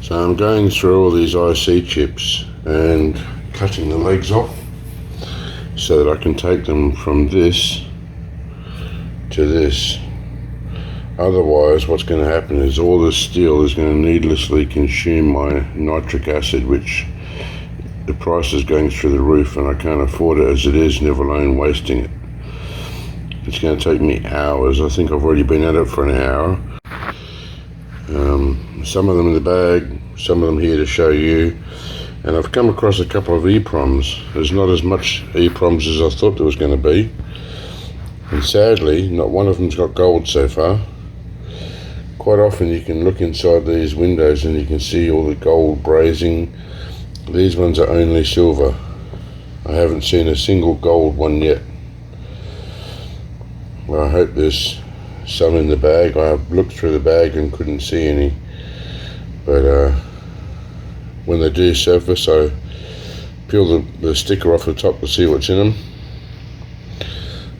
So I'm going through all these IC chips and cutting the legs off so that I can take them from this to this. Otherwise what's going to happen is all this steel is going to needlessly consume my nitric acid, which the price is going through the roof and I can't afford it as it is, never alone wasting it. It's going to take me hours. I think I've already been at it for an hour. Some of them in the bag, some of them here to show you. And I've come across a couple of EPROMs. There's not as much EPROMs as I thought there was going to be. And sadly, not one of them's got gold so far. Quite often you can look inside these windows and you can see all the gold brazing. These ones are only silver. I haven't seen a single gold one yet. Well, I hope there's some in the bag. I looked through the bag and couldn't see any. But when they do surface, I peel the sticker off the top to see what's in them.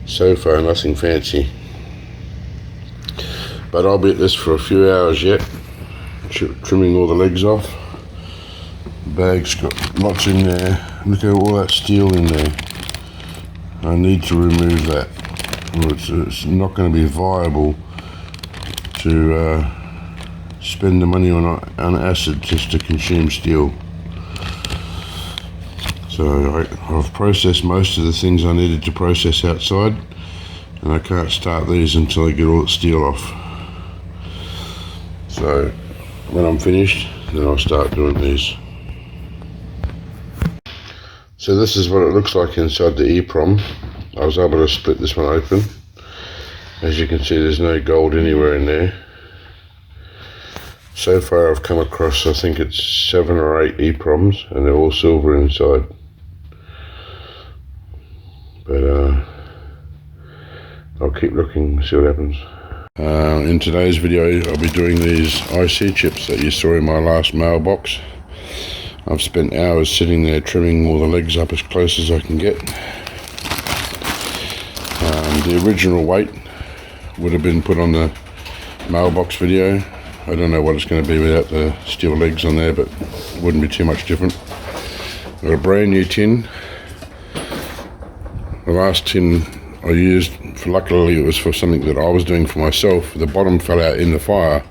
So far, nothing fancy. But I'll be at this for a few hours yet, trimming all the legs off. The bag's got lots in there. Look at all that steel in there. I need to remove that. It's not going to be viable to spend the money on acid just to consume steel. So I've processed most of the things I needed to process outside, and I can't start these until I get all the steel off. So when I'm finished, then I'll start doing these. So this is what it looks like inside the EPROM. I was able to split this one open. As you can see, there's no gold anywhere in there. So far I've come across, I think it's 7 or 8 EPROMs, and they're all silver inside. But I'll keep looking, see what happens. In today's video I'll be doing these IC chips that you saw in my last mailbox. I've spent hours sitting there trimming all the legs up as close as I can get. The original weight would have been put on the mailbox video. I don't know what it's going to be without the steel legs on there, but it wouldn't be too much different. Got a brand new tin. The last tin I used, luckily it was for something that I was doing for myself. The bottom fell out in the fire,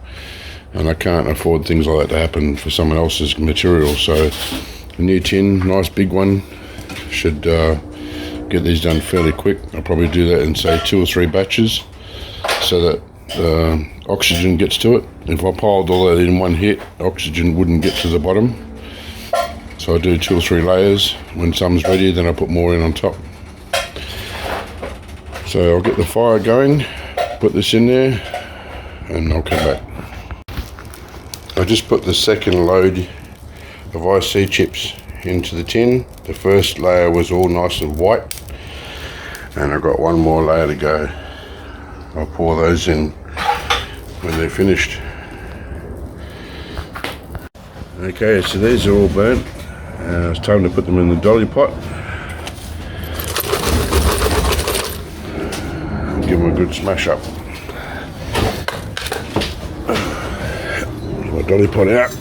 and I can't afford things like that to happen for someone else's material. So a new tin, nice big one, should get these done fairly quick. I'll probably do that in say 2 or 3 batches so that oxygen gets to it. If I piled all that in one hit, oxygen wouldn't get to the bottom. So I do 2 or 3 layers. When some's ready, then I put more in on top. So I'll get the fire going, put this in there, and I'll come back. I just put the second load of IC chips into the tin. The first layer was all nice and white, and I've got one more layer to go. I'll pour those in when they're finished. Okay, so these are all burnt. It's time to put them in the dolly pot. Give them a good smash up. Get my dolly pot out.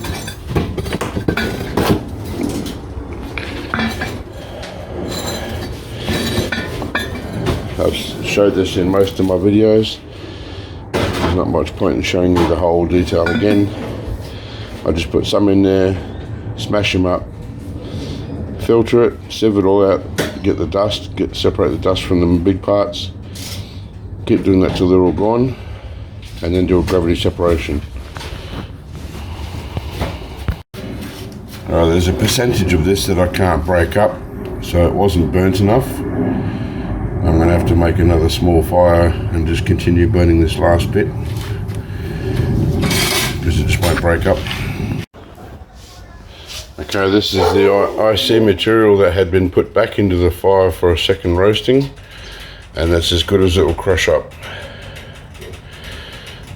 I've showed this in most of my videos. There's not much point in showing you the whole detail again. I just put some in there, smash them up, filter it, sieve it all out, get the dust, separate the dust from the big parts. Keep doing that till they're all gone, and then do a gravity separation. There's a percentage of this that I can't break up, so it wasn't burnt enough. I'm going to have to make another small fire and just continue burning this last bit, because it just won't break up. Okay, this is the IC material that had been put back into the fire for a second roasting, and that's as good as it will crush up.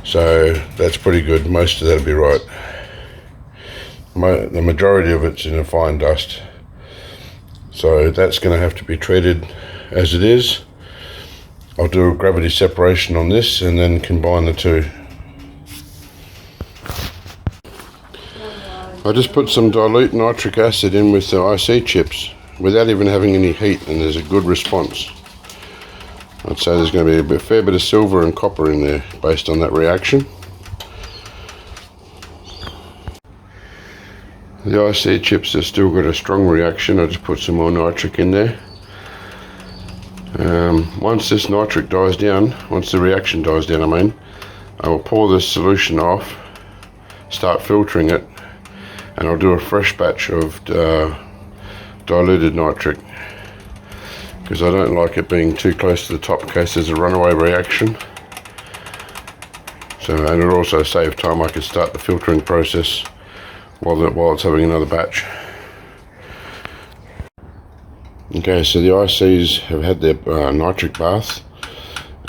So that's pretty good. Most of that'll be right. The majority of it's in a fine dust, so that's going to have to be treated as it is. I'll do a gravity separation on this and then combine the two. I just put some dilute nitric acid in with the IC chips without even having any heat, and there's a good response. I'd say there's going to be a fair bit of silver and copper in there based on that reaction. The IC chips have still got a strong reaction. I just put some more nitric in there. Once this nitric dies down, once the reaction dies down, I will pour this solution off, start filtering it, and I'll do a fresh batch of diluted nitric, because I don't like it being too close to the top in case there's a runaway reaction. So, and it'll also save time. I can start the filtering process while it's having another batch. Okay, so the ICs have had their nitric bath.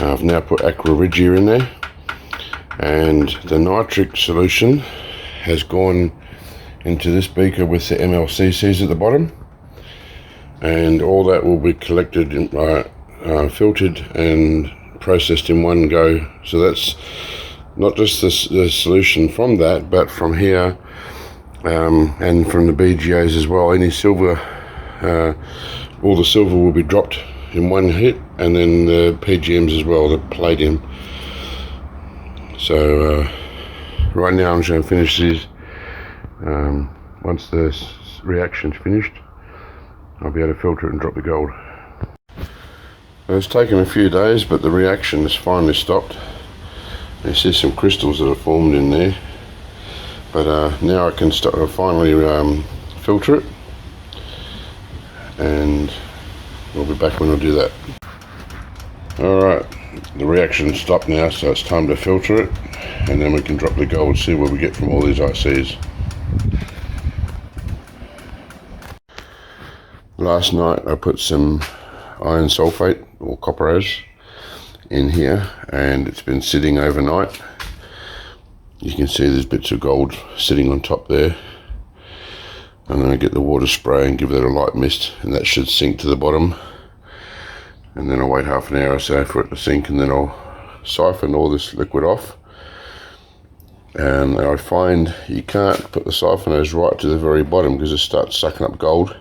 I've now put aqua regia in there, and the nitric solution has gone into this beaker with the MLCCs at the bottom, and all that will be collected, filtered and processed in one go. So that's not just the solution from that, but from here and from the BGAs as well. Any silver, all the silver will be dropped in one hit, and then the PGMs as well, the palladium. So right now I'm just going to finish these. Once the reaction's finished, I'll be able to filter it and drop the gold. It's taken a few days, but the reaction has finally stopped. You see some crystals that are formed in there, but now I can finally filter it, and we'll be back when I do that. Alright, the reaction's stopped now, so it's time to filter it, and then we can drop the gold, see what we get from all these ICs. Last night I put some iron sulfate, or copperas, in here, and it's been sitting overnight. You can see there's bits of gold sitting on top there. I'm going to get the water spray and give that a light mist, and that should sink to the bottom. And then I'll wait half an hour or so for it to sink, and then I'll siphon all this liquid off. And I find you can't put the siphoners right to the very bottom because it starts sucking up gold.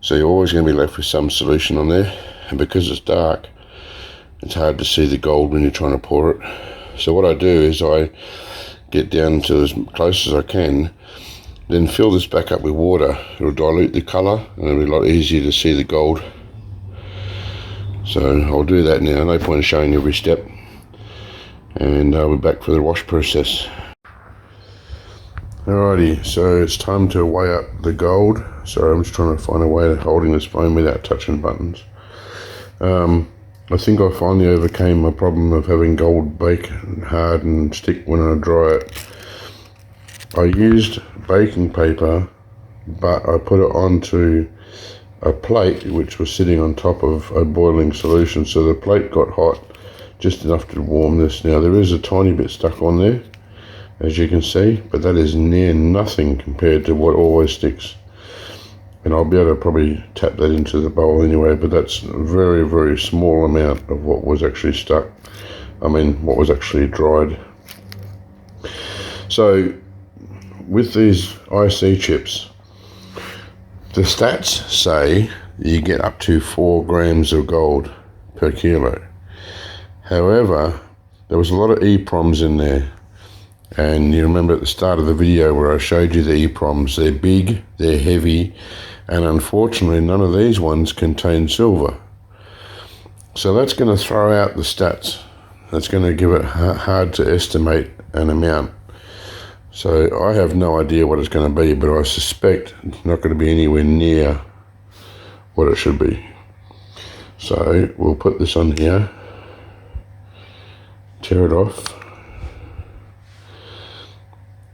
So you're always going to be left with some solution on there, and because it's dark, it's hard to see the gold when you're trying to pour it. So what I do is I get down to as close as I can, then fill this back up with water. It'll dilute the colour, and it'll be a lot easier to see the gold. So I'll do that now, no point in showing every step. And we're back for the wash process. Alrighty, so it's time to weigh up the gold. Sorry, I'm just trying to find a way of holding this phone without touching buttons. I think I finally overcame my problem of having gold bake hard and stick when I dry it. I used baking paper, but I put it onto a plate which was sitting on top of a boiling solution, so the plate got hot just enough to warm this. Now there is a tiny bit stuck on there, as you can see, but that is near nothing compared to what always sticks. And I'll be able to probably tap that into the bowl anyway, but that's a very, very small amount of what was actually stuck. What was actually dried. So with these IC chips, the stats say you get up to 4 grams of gold per kilo. However, there was a lot of EPROMs in there. And you remember at the start of the video where I showed you the EPROMs, they're big, they're heavy, and unfortunately none of these ones contain silver. So that's going to throw out the stats. That's going to give it hard to estimate an amount. So I have no idea what it's going to be, but I suspect it's not going to be anywhere near what it should be. So we'll put this on here, tear it off,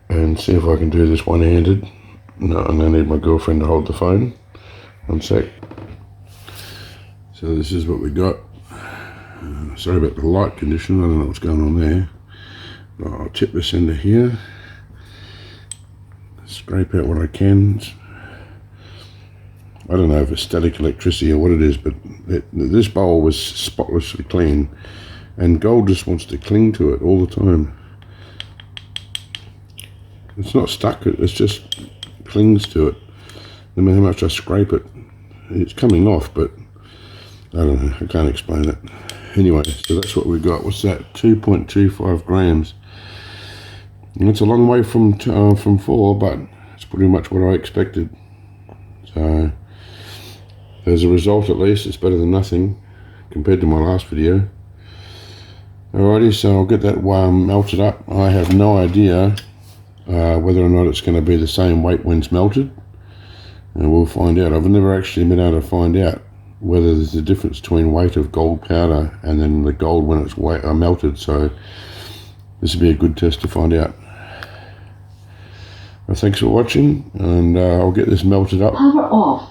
and see if I can do this one-handed. No, I'm going to need my girlfriend to hold the phone. One sec. So this is what we got. Sorry about the light condition, I don't know what's going on there. I'll tip this into here. Scrape out what I can. I don't know if it's static electricity or what it is, but this bowl was spotlessly clean, and gold just wants to cling to it all the time. It's not stuck, it's just clings to it. No matter how much I scrape it, it's coming off, but I don't know, I can't explain it. Anyway, so that's what we got. What's that? 2.25 grams. And it's a long way from 4, but it's pretty much what I expected. So, as a result, at least, it's better than nothing compared to my last video. Alrighty, so I'll get that melted up. I have no idea whether or not it's going to be the same weight when it's melted. And we'll find out. I've never actually been able to find out whether there's a difference between weight of gold powder and then the gold when it's melted. So this will be a good test to find out. Well, thanks for watching, and I'll get this melted up. Power off.